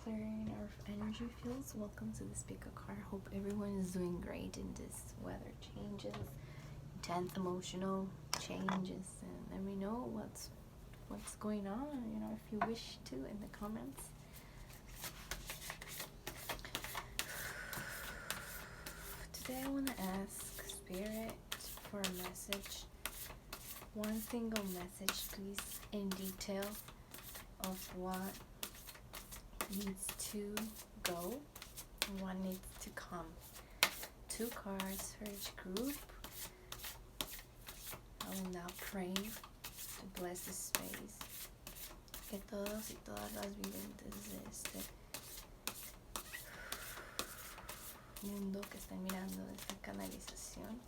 clearing our energy fields. Welcome to this pick a card. Hope everyone is doing great in this weather changes, intense emotional changes, and let me know what's going on, you know, if you wish to, in the comments. Today I want to ask Spirit for a message, one single message please, in detail of what needs to go and what needs to come. 2 cards for each group. I will now pray to bless the space. Que todos y todas las videntes de este mundo que están mirando esta canalización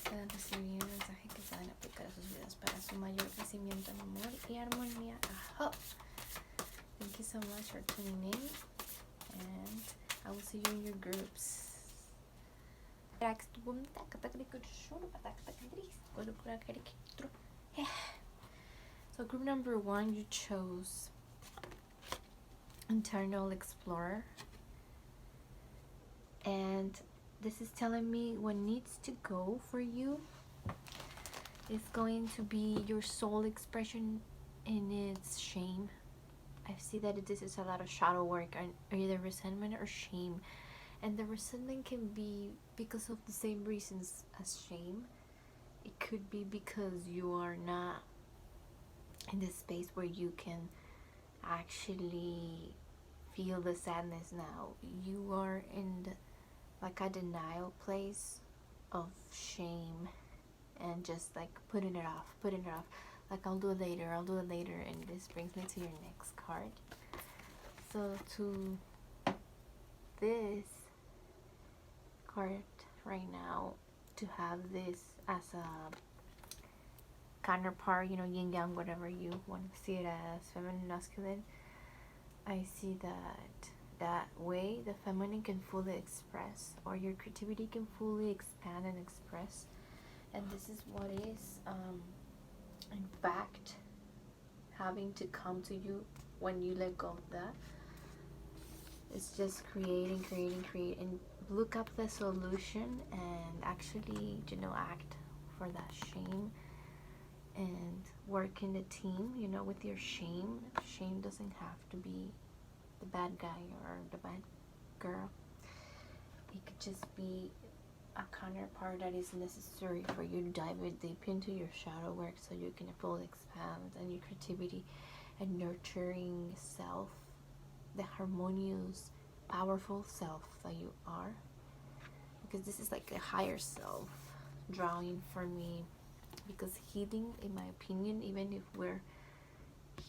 puedan recibir un mensaje que puedan aplicar a sus vidas para su mayor crecimiento en amor y armonía. Aho. Thank you so much for tuning in, and I will see you in your groups. So group number 1, you chose Internal Explorer, and this is telling me what needs to go for you is going to be your soul expression in its shame. I see that this is a lot of shadow work, or either resentment or shame, and the resentment can be because of the same reasons as shame. It could be because you are not in the space where you can actually feel the sadness now. You are in like a denial place of shame and just like putting it off, like I'll do it later, and this brings me to your next card. So to this card right now, to have this as a counterpart, you know, yin yang, whatever you want to see it as, feminine, masculine, I see that way the feminine can fully express, or your creativity can fully expand and express, and this is what is in fact having to come to you when you let go of that. It's just create, and look up the solution and actually, you know, act for that shame and work in the team, you know, with your shame. Shame doesn't have to be the bad guy or the bad girl. It could just be a counterpart that is necessary for you to dive deep into your shadow work so you can fully expand and your creativity and nurturing self, the harmonious, powerful self that you are, because this is like a higher self drawing for me, because healing, in my opinion, even if we're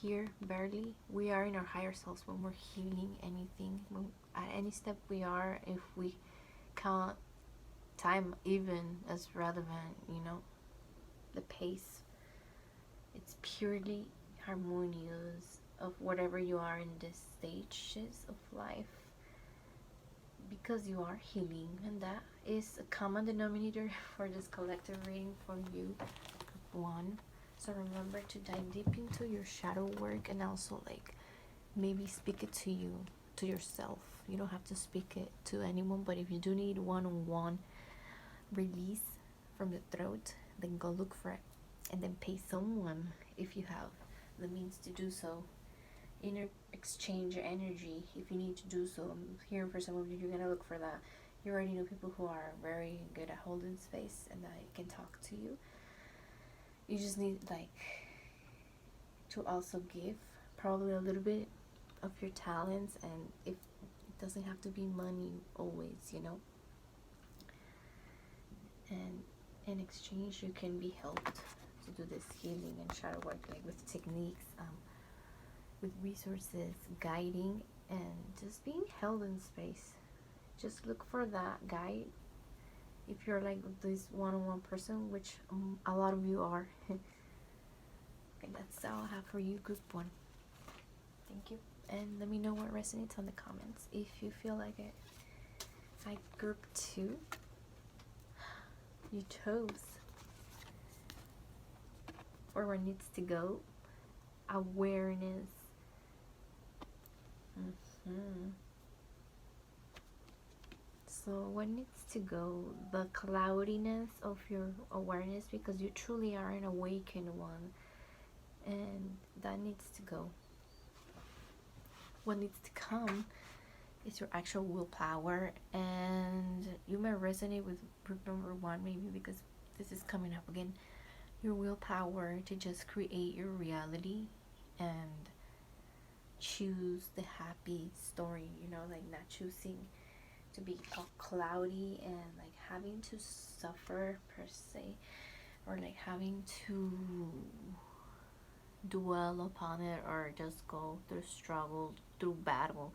here barely, we are in our higher selves when we're healing anything. At any step we are, if we count time even as relevant, you know, the pace, it's purely harmonious of whatever you are in these stages of life, because you are healing, and that is a common denominator for this collective reading for you, group 1. So remember to dive deep into your shadow work, and also like maybe speak it to you, to yourself. You don't have to speak it to anyone, but if you do need one-on-one release from the throat, then go look for it, and then pay someone if you have the means to do so. Exchange your energy if you need to do so. I'm here for some of you. You're gonna look for that. You already know people who are very good at holding space and that can talk to you. You just need like to also give probably a little bit of your talents, and if it doesn't have to be money always, you know, and in exchange you can be helped to do this healing and shadow work, like with techniques, with resources, guiding, and just being held in space. Just look for that guide if you're like this one-on-one person, which a lot of you are. And that's all I have for you, group 1. Thank you, and let me know what resonates on the comments if you feel like it. Like group 2, you chose where it needs to go, awareness. So what needs to go? The cloudiness of your awareness, because you truly are an awakened one, and that needs to go. What needs to come is your actual willpower, and you may resonate with group number 1 maybe because this is coming up again. Your willpower to just create your reality and choose the happy story, like not choosing to be all cloudy and like having to suffer per se, or like having to dwell upon it, or just go through struggle, through battle,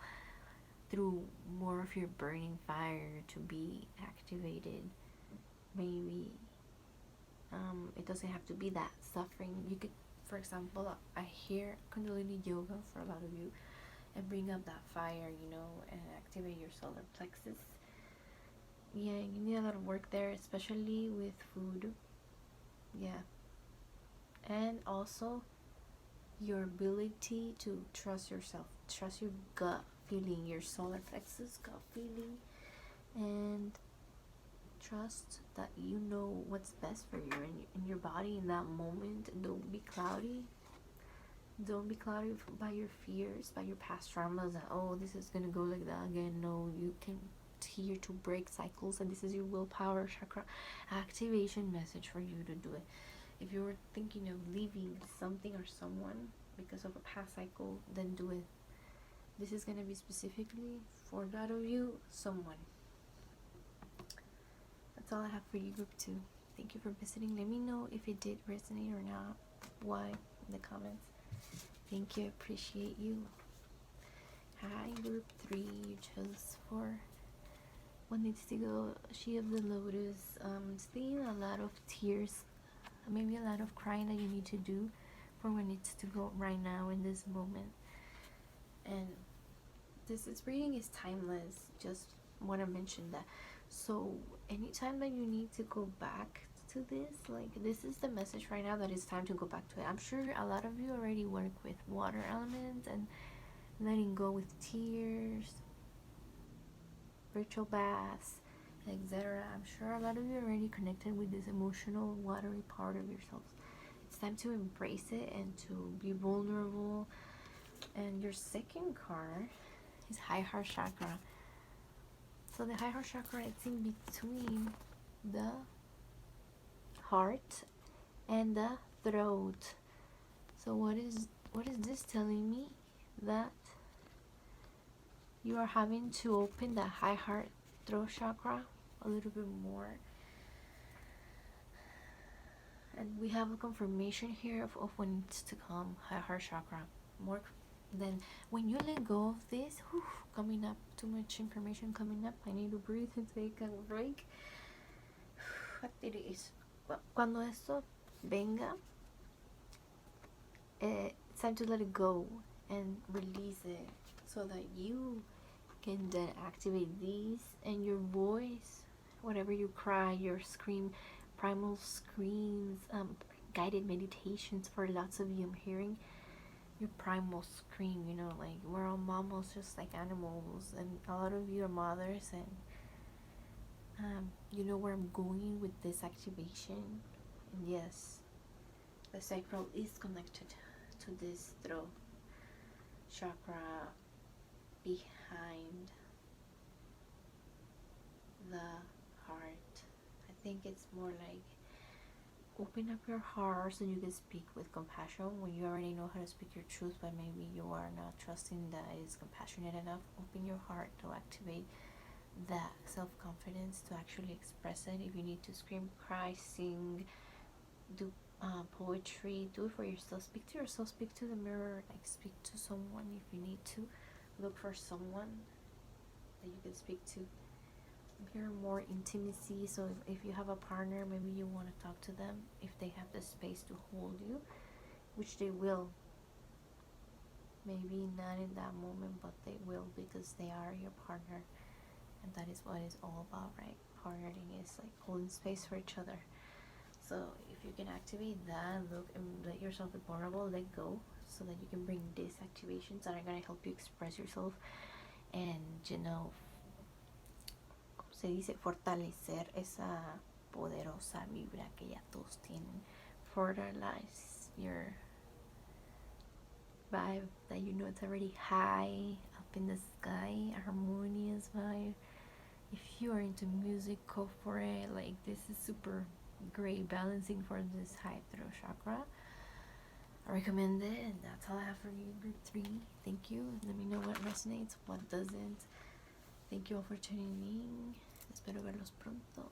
through more of your burning fire to be activated. Maybe it doesn't have to be that suffering. You could, for example, I hear Kundalini yoga for a lot of you, and bring up that fire, and activate your solar plexus. Yeah, you need a lot of work there, especially with food. Yeah. And also your ability to trust yourself, trust your gut feeling, your solar plexus gut feeling, and trust that you know what's best for you in your body in that moment. Don't be cloudy. Don't be clouded by your fears, by your past traumas, that, oh, this is gonna go like that again. No, you can here to break cycles, and this is your willpower chakra activation message for you to do it. If you were thinking of leaving something or someone because of a past cycle, then do it. This is gonna be specifically for that of you, someone. That's all I have for you, group 2. Thank you for visiting. Let me know if it did resonate or not. Why in the comments. Thank you. Appreciate you. Hi, group 3. You chose for what needs to go. She of the Lotus. Seeing a lot of tears, maybe a lot of crying that you need to do for what needs to go right now in this moment. And this reading is timeless. Just want to mention that. So anytime that you need to go back to this, like, this is the message right now that it's time to go back to it. I'm sure a lot of you already work with water elements and letting go with tears, ritual baths, etc. I'm sure a lot of you are already connected with this emotional watery part of yourselves. It's time to embrace it and to be vulnerable. And your second card is high heart chakra. So the high heart chakra, it's in between the heart and the throat. So what is this telling me? That you are having to open the high heart throat chakra a little bit more. And we have a confirmation here of what needs to come. High heart chakra. More than when you let go of this, coming up, too much information coming up. I need to breathe and take a break. It is. Cuando esto venga, it's time to let it go and release it, so that you can then activate these, and your voice, whatever you cry, your scream, primal screams, guided meditations for lots of you. I'm hearing your primal scream, like we're all mammals just like animals, and a lot of you are mothers, and you know where I'm going with this activation. And yes, the sacral is connected to this throat chakra behind the heart. I think it's more like open up your heart so you can speak with compassion when you already know how to speak your truth, but maybe you are not trusting that it is compassionate enough. Open your heart to activate that self-confidence to actually express it. If you need to scream, cry, sing, do poetry, do it for yourself. Speak to yourself, speak to the mirror, like speak to someone if you need to. Look for someone that you can speak to. Hear more intimacy. So if you have a partner, maybe you want to talk to them if they have the space to hold you, which they will. Maybe not in that moment, but they will, because they are your partner, and that is what it's all about, right? Partnering is like holding space for each other. So if you can activate that, look and let yourself be vulnerable, let go, so that you can bring these activations that are going to help you express yourself and ¿cómo se dice? Fortalecer esa poderosa vibra que ya todos tienen. Fertilize your vibe that you know it's already high up in the sky, harmonious vibe. If you are into music, go for it. Like, this is super great balancing for this high throat chakra. I recommend it, and that's all I have for you, group 3. Thank you. Let me know what resonates, what doesn't. Thank you all for tuning in. Espero verlos pronto.